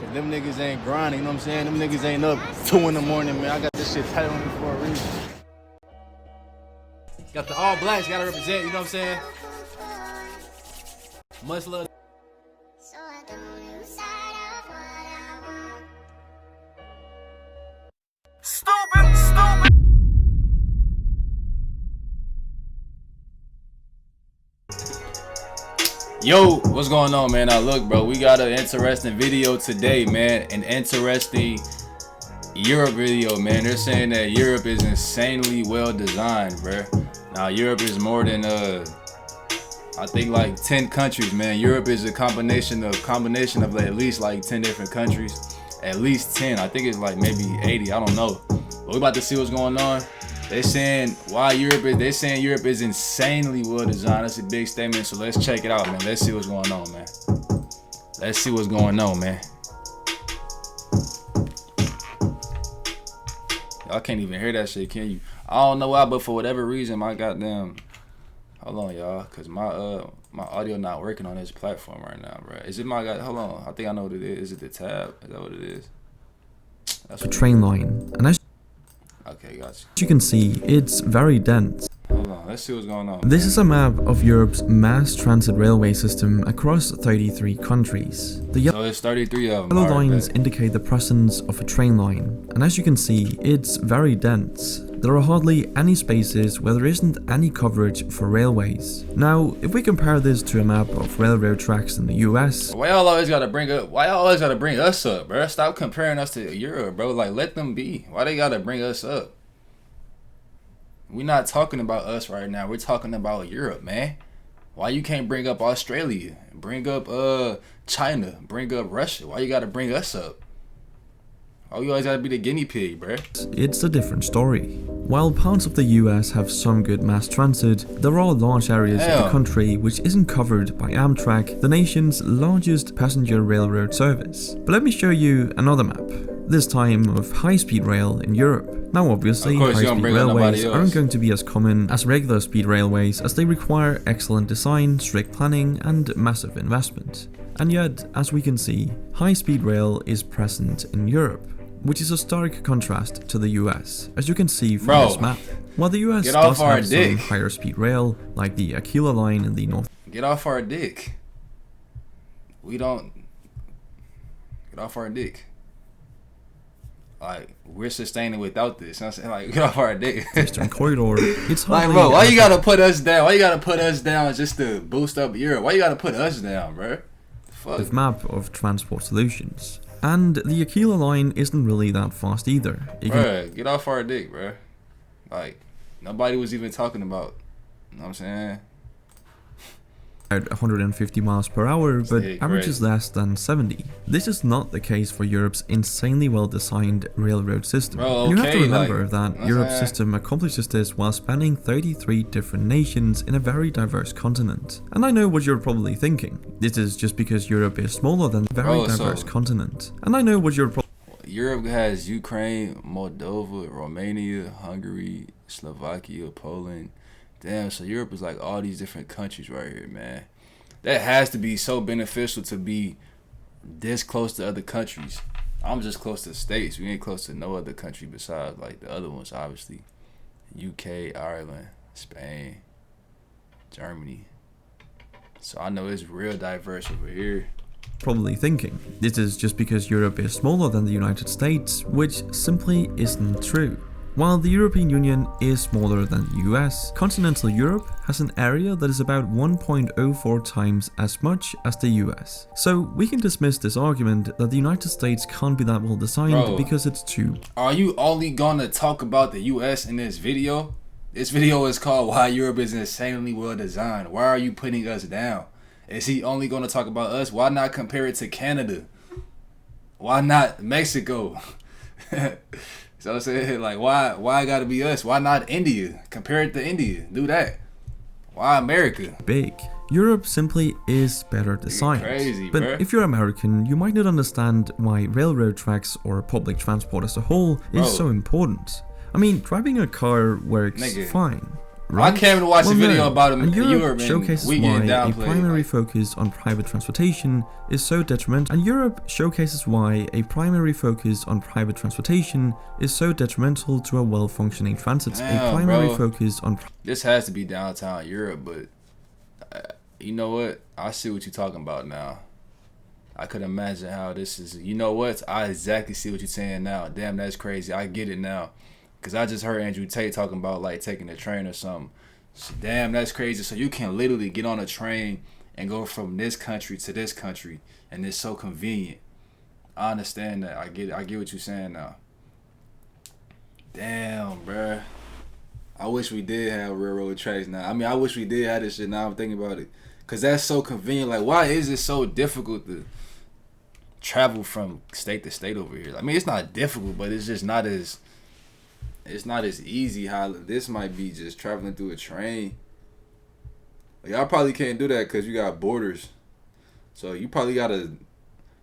Cause them niggas ain't grinding, you know what I'm saying? Them niggas ain't up 2 in the morning, man. I got this shit tight on me for a reason. Got the all blacks, gotta represent, you know what I'm saying? Much love. Yo, what's going on, man? Now look, bro, we got an interesting video today, man. An interesting Europe video, man. They're saying that Europe is insanely well designed, bro. Now Europe is more than I think like 10 countries, man. Europe is a combination of at least like 10 different countries. At least 10. I think it's like maybe 80. I don't know. But we about to see what's going on. They saying Europe is insanely well designed. That's a big statement. So let's check it out, man. Let's see what's going on, man. Let's see what's going on, man. Y'all can't even hear that shit, can you? I don't know why, but for whatever reason, my goddamn. Hold on, y'all, cause my audio not working on this platform right now, bro. Is it my god? Hold on, I think I know what it is. Is it the tab? Is that what it is? That's a train line, and as okay, gotcha. you can see, it's very dense. Hold on, let's see what's going on. This is a map of Europe's mass transit railway system across 33 countries. The so it's 33 of them. yellow lines indicate the presence of a train line, and as you can see, it's very dense. There are hardly any spaces where there isn't any coverage for railways. Now, if we compare this to a map of railroad tracks in the US... Why y'all always gotta bring us up, bro? Stop comparing us to Europe, bro. Like, let them be. Why they gotta bring us up? We're not talking about us right now. We're talking about Europe, man. Why you can't bring up Australia? Bring up China. Bring up Russia. Why you gotta bring us up? Oh, you always gotta be the guinea pig, bruh. It's a different story. While parts of the US have some good mass transit, there are large areas of the country which isn't covered by Amtrak, the nation's largest passenger railroad service. But let me show you another map, this time of high-speed rail in Europe. Now obviously, high-speed railways aren't going to be as common as regular speed railways, as they require excellent design, strict planning, and massive investment. And yet, as we can see, high-speed rail is present in Europe, which is a stark contrast to the US, as you can see from this map. While the US does have some higher speed rail, like the Aquila line in the north. Get off our dick. We don't. Get off our dick. Like, we're sustaining without this. You know what I'm saying? Like, get off our dick. Eastern corridor. It's like, bro, why you gotta put us down? Why you gotta put us down just to boost up Europe? Why you gotta put us down, bro? Fuck. With map of transport solutions. And the Aquila line isn't really that fast either. Bruh, get off our dick, bruh. Like, nobody was even talking about, you know what I'm saying? At 150 miles per hour, but averages less than 70. This is not the case for Europe's insanely well-designed railroad system. Bro, and you have to remember that Europe's system accomplishes this while spanning 33 different nations in a very diverse continent. And I know what you're probably thinking. This is just because Europe is smaller than a very diverse continent. And I know what you're probably... Europe has Ukraine, Moldova, Romania, Hungary, Slovakia, Poland. Damn, so Europe is like all these different countries right here, man. That has to be so beneficial to be this close to other countries. I'm just close to the States. We ain't close to no other country besides like the other ones, obviously. UK, Ireland, Spain, Germany. So I know it's real diverse over here. Probably thinking, this is just because Europe is smaller than the United States, which simply isn't true. While the European Union is smaller than the US, continental Europe has an area that is about 1.04 times as much as the US. So we can dismiss this argument that the United States can't be that well designed because it's too... Are you only gonna talk about the US in this video? This video is called Why Europe is Insanely Well Designed. Why are you putting us down? Is he only gonna talk about us? Why not compare it to Canada? Why not Mexico? So I'm saying, like, why gotta be us? Why not India? Compare it to India. Do that. Why America? Big. Europe simply is better designed. Crazy, but bro. If you're American, you might not understand why railroad tracks or public transport as a whole is so important. I mean, driving a car works fine. right? I came to watch a video about him in Europe Europe showcases we why getting a downplayed. primary focus on private transportation is so detrimental. And Europe showcases why a primary focus on private transportation is so detrimental to a well-functioning transit. Damn, a primary bro. focus on This has to be downtown Europe, but you know what? I see what you're talking about now. I could imagine how this is. You know what? I exactly see what you're saying now. Damn, that's crazy. I get it now. Because I just heard Andrew Tate talking about like taking a train or something. So, damn, that's crazy. So you can literally get on a train and go from this country to this country. And it's so convenient. I understand that. I get it. I get what you're saying now. Damn, bruh. I wish we did have railroad tracks now. I mean, I wish we did have this shit now. I'm thinking about it. Because that's so convenient. Like, why is it so difficult to travel from state to state over here? I mean, it's not difficult, but it's just not as... It's not as easy how this might be just traveling through a train. Like, y'all probably can't do that because you got borders. So you probably got to...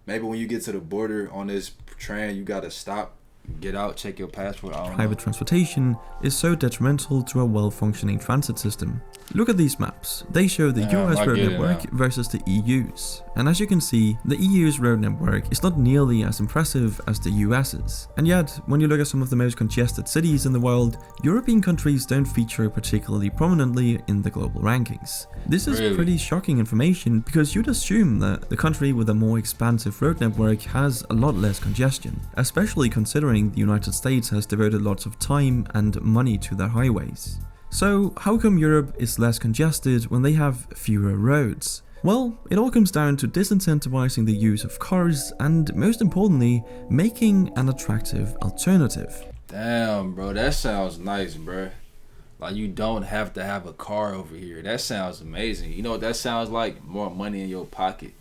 Maybe when you get to the border on this train, you got to stop, get out, check your passport. I don't private know. transportation is so detrimental to a well-functioning transit system. Look at these maps. They show the US road network versus the EU's. And as you can see, the EU's road network is not nearly as impressive as the US's. And yet, when you look at some of the most congested cities in the world, European countries don't feature particularly prominently in the global rankings. This is pretty shocking information because you'd assume that the country with a more expansive road network has a lot less congestion, especially considering the United States has devoted lots of time and money to their highways. So how come Europe is less congested when they have fewer roads? Well, it all comes down to disincentivizing the use of cars and, most importantly, making an attractive alternative. Damn, bro, that sounds nice, bro. Like, you don't have to have a car over here. That sounds amazing. You know what that sounds like? More money in your pocket.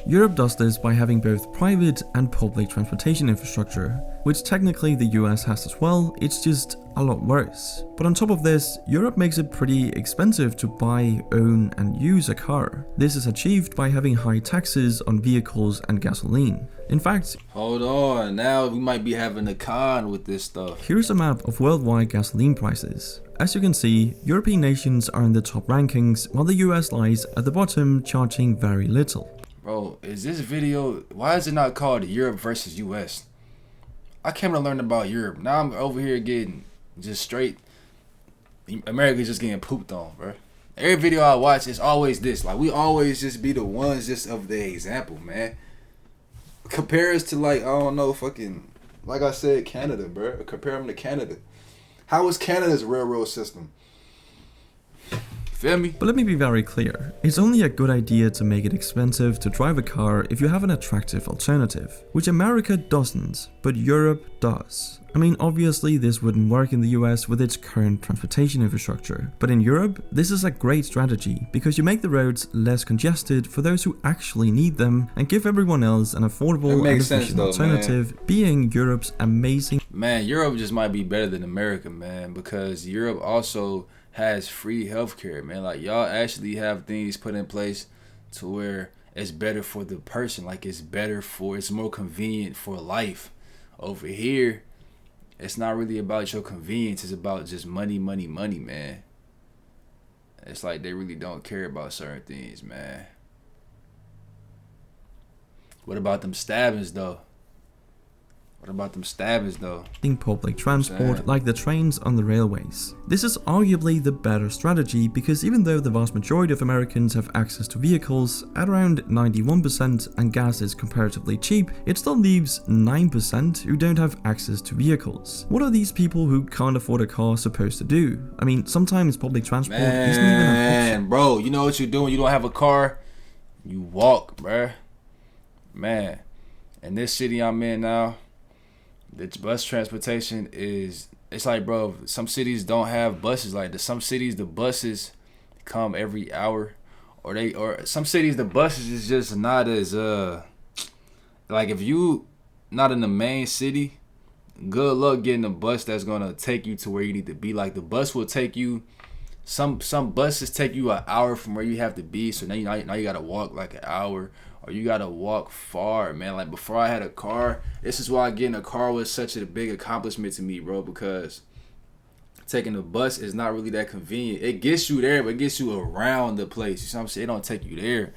Europe does this by having both private and public transportation infrastructure, which technically the US has as well, it's just a lot worse. But on top of this, Europe makes it pretty expensive to buy, own and use a car. This is achieved by having high taxes on vehicles and gasoline. In fact, hold on, now we might be having a con with this stuff. Here's a map of worldwide gasoline prices. As you can see, European nations are in the top rankings, while the US lies at the bottom, charging very little. Bro, is this video, why is it not called Europe versus US? I came to learn about Europe. Now I'm over here getting just straight, America's just getting pooped on, bro. Every video I watch is always this. Like, we always just be the ones just of the example, man. Compare us to, like, I don't know, fucking, like I said, Canada, bro. Compare them to Canada. How is Canada's railroad system? Feel me? But let me be very clear, it's only a good idea to make it expensive to drive a car if you have an attractive alternative, which America doesn't, but Europe does. I mean, obviously this wouldn't work in the US with its current transportation infrastructure, but in Europe, this is a great strategy because you make the roads less congested for those who actually need them and give everyone else an affordable and efficient alternative, being Europe's amazing. Man, Europe just might be better than America, man, because Europe also has free healthcare, man. Like, y'all actually have things put in place to where it's better for the person. Like, it's more convenient for life. Over here, it's not really about your convenience. It's about just money, money, money, man. It's like they really don't care about certain things, man. What about them stabbings, though? In public transport, like the trains on the railways. This is arguably the better strategy because even though the vast majority of Americans have access to vehicles at around 91% and gas is comparatively cheap, it still leaves 9% who don't have access to vehicles. What are these people who can't afford a car supposed to do? I mean, sometimes public transport isn't even an option. Bro, you know what you do when you don't have a car? You walk, bruh. Man, in this city I'm in now, the bus transportation it's like, bro, some cities don't have buses like this. Some cities the buses come every hour, or some cities the buses is just not as like, if you not in the main city, good luck getting a bus that's gonna take you to where you need to be. Like, the bus will take you, some buses take you an hour from where you have to be, so now you gotta walk like an hour. Or you gotta walk far, man. Like, before I had a car, this is why getting a car was such a big accomplishment to me, bro. Because taking the bus is not really that convenient. It gets you there, but it gets you around the place. You know what I'm saying? It don't take you there.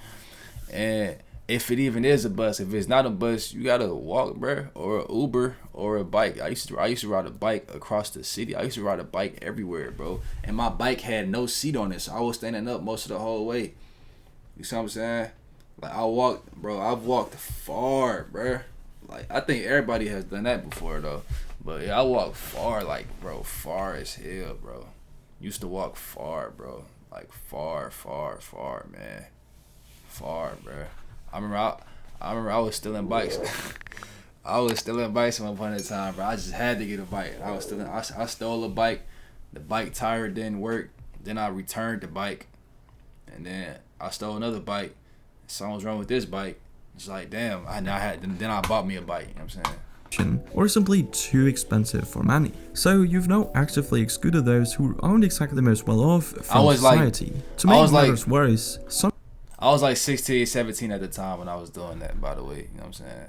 And if it even is a bus, if it's not a bus, you gotta walk, bro, or an Uber or a bike. I used to ride a bike across the city. I used to ride a bike everywhere, bro. And my bike had no seat on it, so I was standing up most of the whole way. You see what I'm saying? Like I've walked far, bro. Like I think everybody has done that before though. But yeah, I walked far, like bro, far as hell, bro. Used to walk far, bro. Like far, man. Far, bro. I remember I was stealing bikes. I was stealing bikes at one point in time, bro. I just had to get a bike. I stole a bike. The bike tire didn't work. Then I returned the bike. And then I stole another bike. Something was wrong with this bike. It's like, damn, then I bought me a bike, you know what I'm saying? Or simply too expensive for many. So you've now actively excluded those who aren't exactly the most well off from society. To make matters worse, I was like 16, 17 at the time when I was doing that, by the way. You know what I'm saying?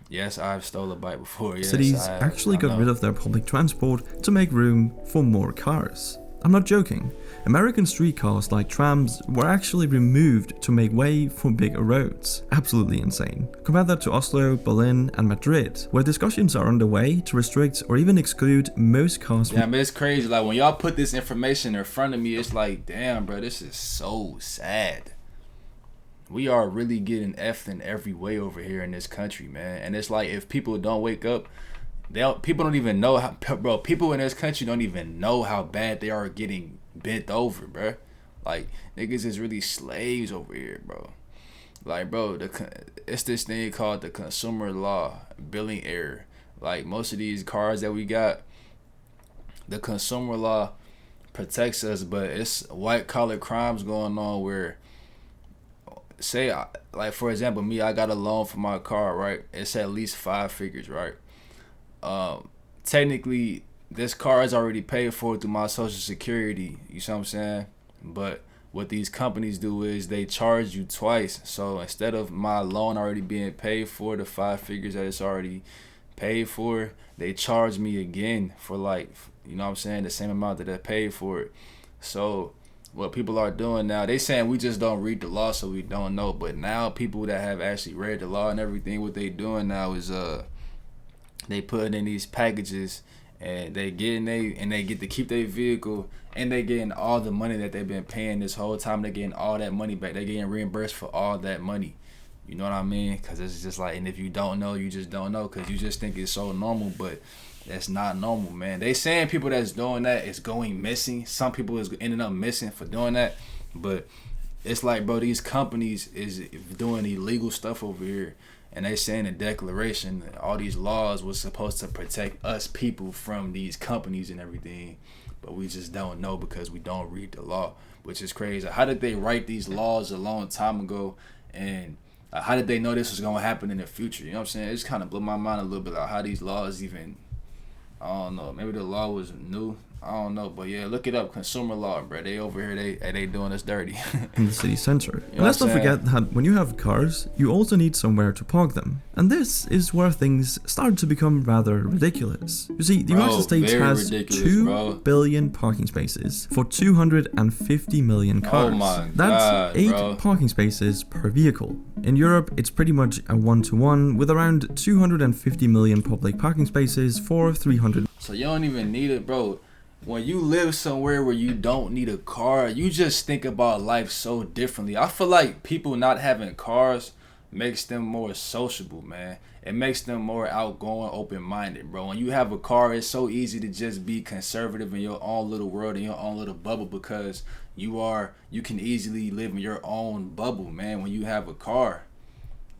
Yes, I've stole a bike before. Yes, cities actually got rid of their public transport to make room for more cars. I'm not joking. American streetcars like trams were actually removed to make way for bigger roads. Absolutely insane. Compare that to Oslo, Berlin and Madrid, where discussions are underway to restrict or even exclude most cars. Yeah, I mean, it's crazy. Like when y'all put this information in front of me, it's like, damn, bro, this is so sad. We are really getting effed in every way over here in this country, man. And it's like if people don't wake up, people don't even know how, bro. People in this country don't even know how bad they are getting bent over, bro. Like niggas is really slaves over here, bro. Like, bro, it's this thing called the consumer law billing error. Like most of these cars that we got, the consumer law protects us, but it's white collar crimes going on where, say, like for example, me, I got a loan for my car, right? It's at least 5 figures, right? Technically, this car is already paid for through my social security. You see what I'm saying? But what these companies do is they charge you twice. So instead of my loan already being paid for, the 5 figures that it's already paid for, they charge me again for, like, you know what I'm saying, the same amount that I paid for it. So what people are doing now, they saying we just don't read the law, so we don't know. But now people that have actually read the law and everything, what they doing now is they put in these packages and they get to keep their vehicle, and they getting all the money that they've been paying this whole time. They're getting all that money back. They're getting reimbursed for all that money. You know what I mean? Because it's just like, and if you don't know, you just don't know, because you just think it's so normal, but that's not normal, man. They saying people that's doing that is going missing. Some people is ending up missing for doing that, but it's like, bro, these companies is doing illegal stuff over here. And they saying in declaration that all these laws was supposed to protect us people from these companies and everything, but we just don't know because we don't read the law, which is crazy. How did they write these laws a long time ago, and how did they know this was gonna happen in the future? You know what I'm saying? It just kind of blew my mind a little bit, like how these laws even, I don't know, maybe the law was new. I don't know, but yeah, look it up. Consumer law, bro. They over here, they doing us dirty. In the city center. And let's not forget that when you have cars, you also need somewhere to park them. And this is where things start to become rather ridiculous. You see, the United States has 2 billion parking spaces for 250 million cars. Oh my That's God, 8 parking spaces per vehicle. In Europe, it's pretty much a 1-to-1 with around 250 million public parking spaces for 300. So you don't even need it, bro. When you live somewhere where you don't need a car, you just think about life so differently. I feel like people not having cars makes them more sociable, man. It makes them more outgoing, open-minded, bro. When you have a car, it's so easy to just be conservative in your own little world, in your own little bubble, because you can easily live in your own bubble, man, when you have a car.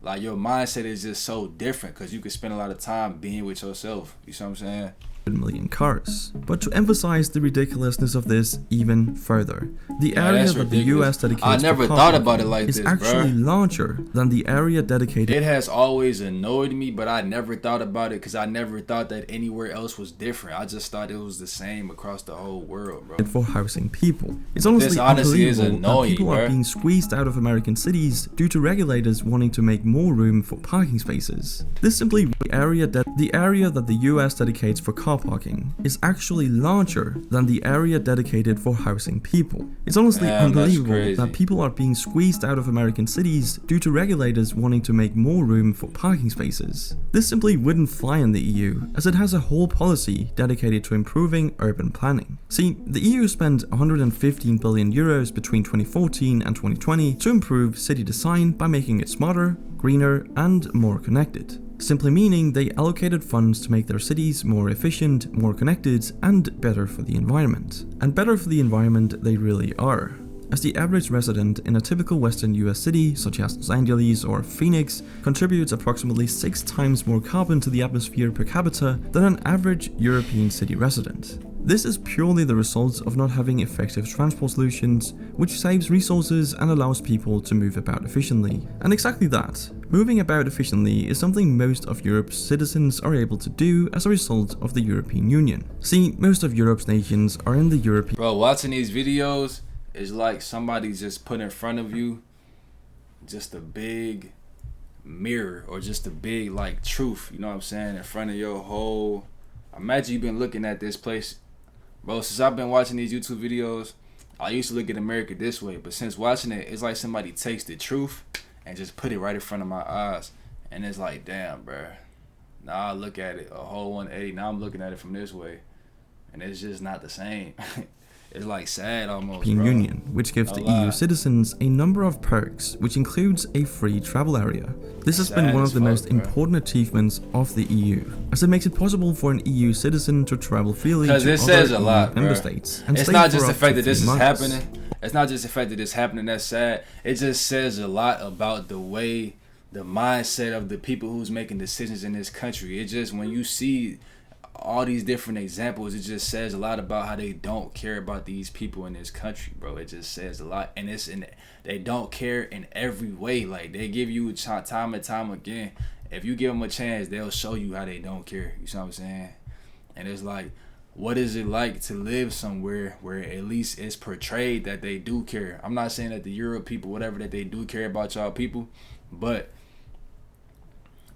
Like, your mindset is just so different because you can spend a lot of time being with yourself. You see what I'm saying? Million cars. But to emphasize the ridiculousness of this even further, the area that the US dedicates I never thought about it like this, is actually larger than the area dedicated. It has always annoyed me, but I never thought about it because I never thought that anywhere else was different. I just thought it was the same across the whole world, bro. For housing people. It's honestly unbelievable that people are being squeezed out of American cities due to regulators wanting to make more room for parking spaces. This simply the area that the US dedicates for car car parking is actually larger than the area dedicated for housing people. It's honestly unbelievable that people are being squeezed out of American cities due to regulators wanting to make more room for parking spaces. This simply wouldn't fly in the EU, as it has a whole policy dedicated to improving urban planning. See, the EU spent 115 billion euros between 2014 and 2020 to improve city design by making it smarter, greener, and more connected. Simply meaning they allocated funds to make their cities more efficient, more connected, and better for the environment. And better for the environment they really are, as the average resident in a typical Western US city, such as Los Angeles or Phoenix, contributes approximately 6 times more carbon to the atmosphere per capita than an average European city resident. This is purely the result of not having effective transport solutions, which saves resources and allows people to move about efficiently. And exactly that, moving about efficiently, is something most of Europe's citizens are able to do as a result of the European Union. See, most of Europe's nations are in the European... Bro, watching these videos is like somebody just put in front of you just a big mirror, or just a big like truth, you know what I'm saying, in front of your whole... Imagine you've been looking at this place. Bro, since I've been watching these YouTube videos, I used to look at America this way, but since watching it, it's like somebody takes the truth and just put it right in front of my eyes. And it's like, damn, bro. Now I look at it a whole 180. Now I'm looking at it from this way. And it's just not the same. It's like sad almost, European bro. Union, which gives the EU citizens a number of perks, which includes a free travel area. This has been one of the most important achievements of the EU, as it makes it possible for an EU citizen to travel freely to other member states. And it's not just the fact that this is happening. It's not just the fact that it's happening that's sad. It just says a lot about the way, the mindset of the people who's making decisions in this country. It just, when you see all these different examples, it just says a lot about how they don't care about these people in this country, bro. It just says a lot, and they don't care in every way. Like, they give you time and time again. If you give them a chance, they'll show you how they don't care. You see what I'm saying? And it's like, what is it like to live somewhere where at least it's portrayed that they do care? I'm not saying that the Europe people, whatever, that they do care about y'all people, but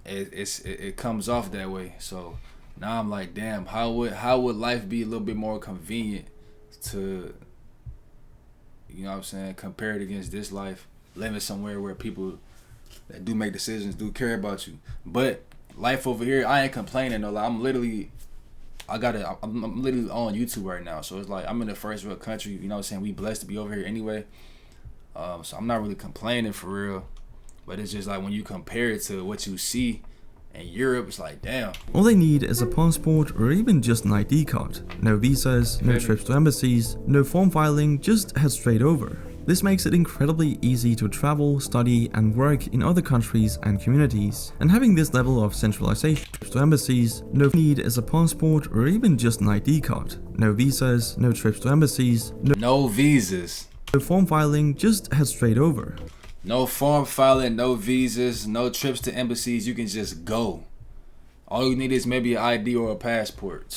it comes off that way. So now I'm like, damn, how would life be a little bit more convenient to, you know what I'm saying, compared against this life, living somewhere where people that do make decisions do care about you. But life over here, I ain't complaining though. Like, I'm literally on YouTube right now, so it's like I'm in the first world country, you know what I'm saying, we blessed to be over here anyway. So I'm not really complaining for real, but it's just like when you compare it to what you see in Europe, it's like, damn. All they need is a passport or even just an ID card. No visas, no trips to embassies, no form filing, just head straight over. This makes it incredibly easy to travel, study, and work in other countries and communities. And having this level of centralization, trips to embassies, no need is a passport or even just an ID card. No visas, no trips to embassies, no visas, no form filing, just head straight over. No form filing, no visas, no trips to embassies, you can just go. All you need is maybe an ID or a passport.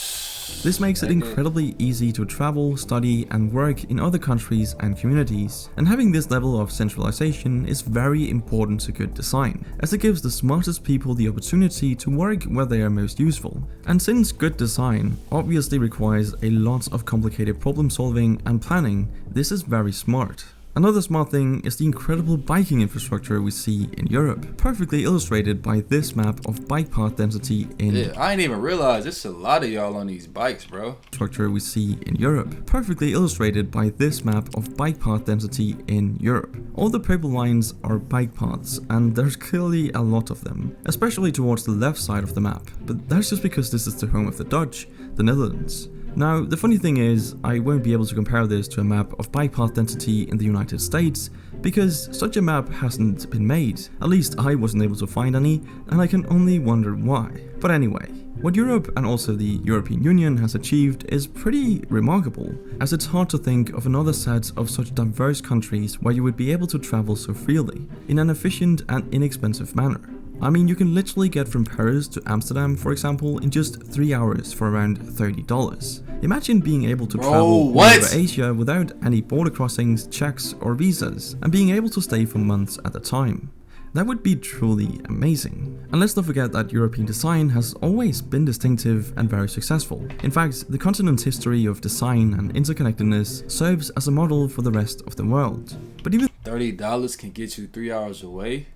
This makes it incredibly easy to travel, study, and work in other countries and communities. And having this level of centralization is very important to good design, as it gives the smartest people the opportunity to work where they are most useful. And since good design obviously requires a lot of complicated problem solving and planning, this is very smart. Another smart thing is the incredible biking infrastructure we see in Europe, perfectly illustrated by this map of bike path density in... Yeah, I didn't even realize there's a lot of y'all on these bikes, bro. ...structure we see in Europe, perfectly illustrated by this map of bike path density in Europe. All the purple lines are bike paths, and there's clearly a lot of them, especially towards the left side of the map, but that's just because this is the home of the Dutch, the Netherlands. Now, the funny thing is, I won't be able to compare this to a map of bike path density in the United States, because such a map hasn't been made. At least I wasn't able to find any, and I can only wonder why. But anyway, what Europe and also the European Union has achieved is pretty remarkable, as it's hard to think of another set of such diverse countries where you would be able to travel so freely, in an efficient and inexpensive manner. I mean, you can literally get from Paris to Amsterdam, for example, in just 3 hours for around $30. Imagine being able to travel all over Asia without any border crossings, checks, or visas, and being able to stay for months at a time. That would be truly amazing. And let's not forget that European design has always been distinctive and very successful. In fact, the continent's history of design and interconnectedness serves as a model for the rest of the world. But even $30 can get you 3 hours away.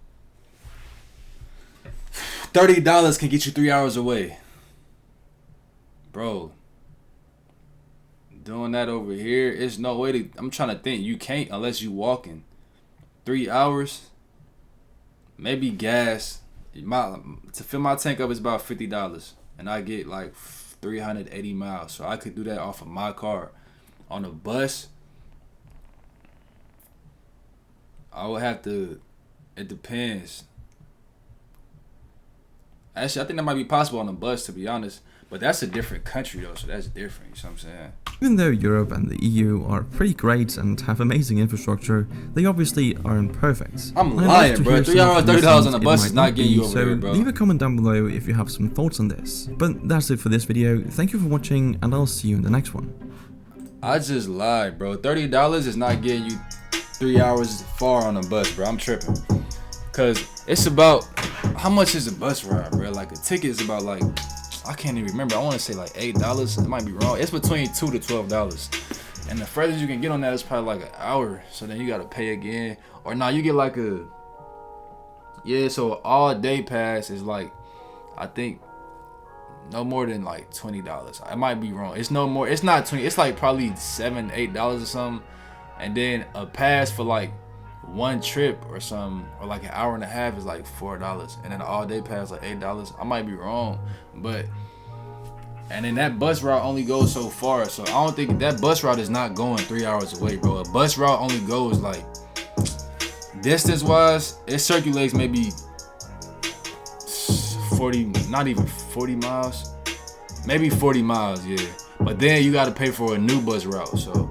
$30 can get you 3 hours away. Bro. Doing that over here, it's no way to, I'm trying to think. You can't unless you walking. 3 hours. Maybe gas. To fill my tank up is about $50. And I get like 380 miles. So I could do that off of my car. On a bus, I would have to, it depends. Actually, I think that might be possible on a bus, to be honest. But that's a different country, though, so that's different, you know what I'm saying? Even though Europe and the EU are pretty great and have amazing infrastructure, they obviously aren't perfect. I'm lying, bro. 3 hours, $30 on the bus is not getting you over here, bro. Leave a comment down below if you have some thoughts on this. But that's it for this video. Thank you for watching, and I'll see you in the next one. I just lied, bro. $30 is not getting you 3 hours far on a bus, bro. I'm tripping. Because it's about, how much is a bus ride, bro? Like, a ticket is about, like, I can't even remember. I want to say like $8. It might be wrong. It's between $2 to $12. And the furthest you can get on that is probably like an hour. So then you got to pay again. Or nah, you get like a, yeah, so all day pass is like, I think no more than like $20. I might be wrong. It's no more. It's not 20. It's like probably $7, $8 or something. And then a pass for like one trip or something, or like an hour and a half is like $4. And then an all day pass like $8. I might be wrong, but and then that bus route only goes so far. So I don't think that bus route is not going 3 hours away, bro. A bus route only goes like, distance wise, it circulates maybe 40, not even 40 miles, maybe 40 miles, yeah. But then you got to pay for a new bus route, so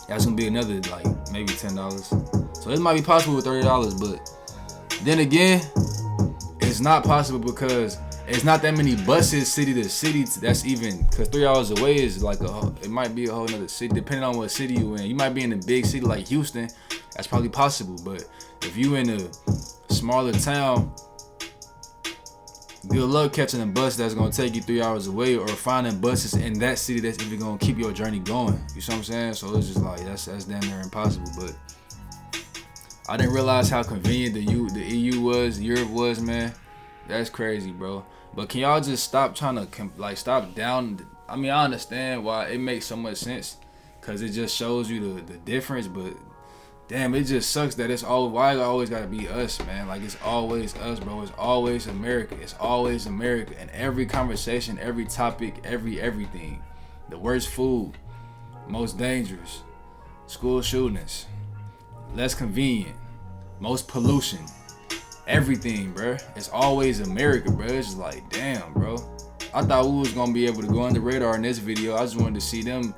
that's gonna be another like maybe $10. So it might be possible with $30, but then again, it's not possible because it's not that many buses city to city. That's even, because 3 hours away is like it might be a whole nother city, depending on what city you in. You might be in a big city like Houston, that's probably possible. But if you in a smaller town, good luck catching a bus that's gonna take you 3 hours away, or finding buses in that city that's even gonna keep your journey going. You see what I'm saying? So it's just like that's damn near impossible. But I didn't realize how convenient the EU was, Europe was, man. That's crazy, bro. But can y'all just stop trying to stop down? I mean, I understand why it makes so much sense, cause it just shows you the difference. But damn, it just sucks that it's all, why it always gotta be us, man. Like, it's always us, bro. It's always America. It's always America. And every conversation, every topic, everything. The worst food, most dangerous, school shootings, less convenient, most pollution, everything, bro. It's always America, bro. It's just like, damn, bro. I thought we was gonna be able to go under the radar in this video. I just wanted to see them,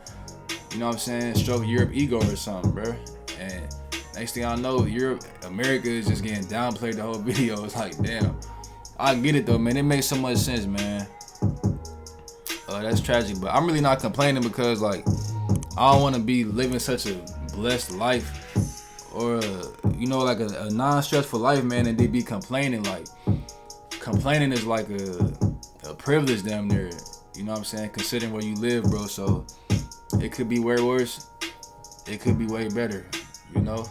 you know what I'm saying, stroke Europe ego or something, bro. And next thing I know, America is just getting downplayed the whole video. It's like, damn. I get it though, man. It makes so much sense, man. That's tragic, but I'm really not complaining because, like, I don't want to be living such a blessed life, or you know, like a non-stressful life, man, and they be complaining. Like, complaining is like a privilege damn near, you know what I'm saying, considering where you live, bro. So it could be way worse, it could be way better, you know.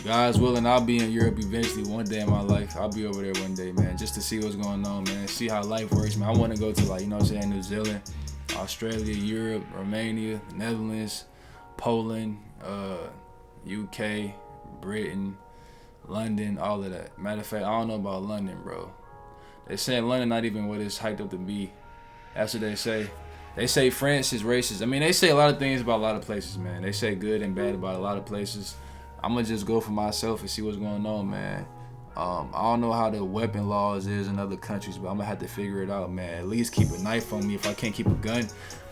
God's willing, I'll be in Europe eventually one day in my life. I'll be over there one day, man, just to see what's going on, man, see how life works, man. I want to go to, like, you know what I'm saying, New Zealand, Australia, Europe, Romania, Netherlands, Poland, UK, Britain, London, all of that. Matter of fact, I don't know about London, bro. They say London not even what it's hyped up to be. That's what they say. They say France is racist. I mean, they say a lot of things about a lot of places, man. They say good and bad about a lot of places. I'm gonna just go for myself and see what's going on, man. I don't know how the weapon laws is in other countries, but I'm gonna have to figure it out, man. At least keep a knife on me. If I can't keep a gun,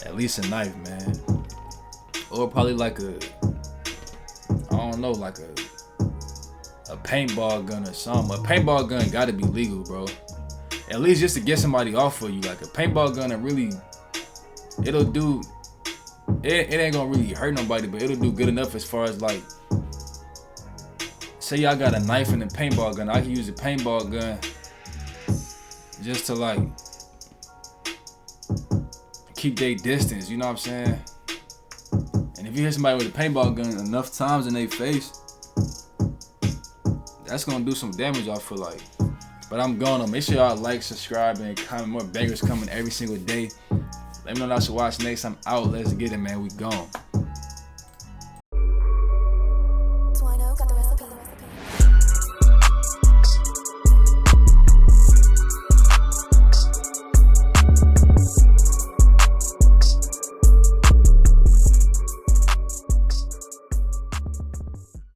at least a knife, man. Or probably like a, I don't know, like a paintball gun or something. A paintball gun gotta be legal, bro. At least just to get somebody off for you. Like, a paintball gun, it'll do, it ain't gonna really hurt nobody, but it'll do good enough as far as, like, say y'all got a knife and a paintball gun. I can use a paintball gun just to like keep their distance, you know what I'm saying? And if you hit somebody with a paintball gun enough times in their face, that's gonna do some damage, I feel like. But I'm going on. Make sure y'all like, subscribe, and comment. More bangers coming every single day. Let me know what I should watch next. I'm out. Let's get it, man. We gone.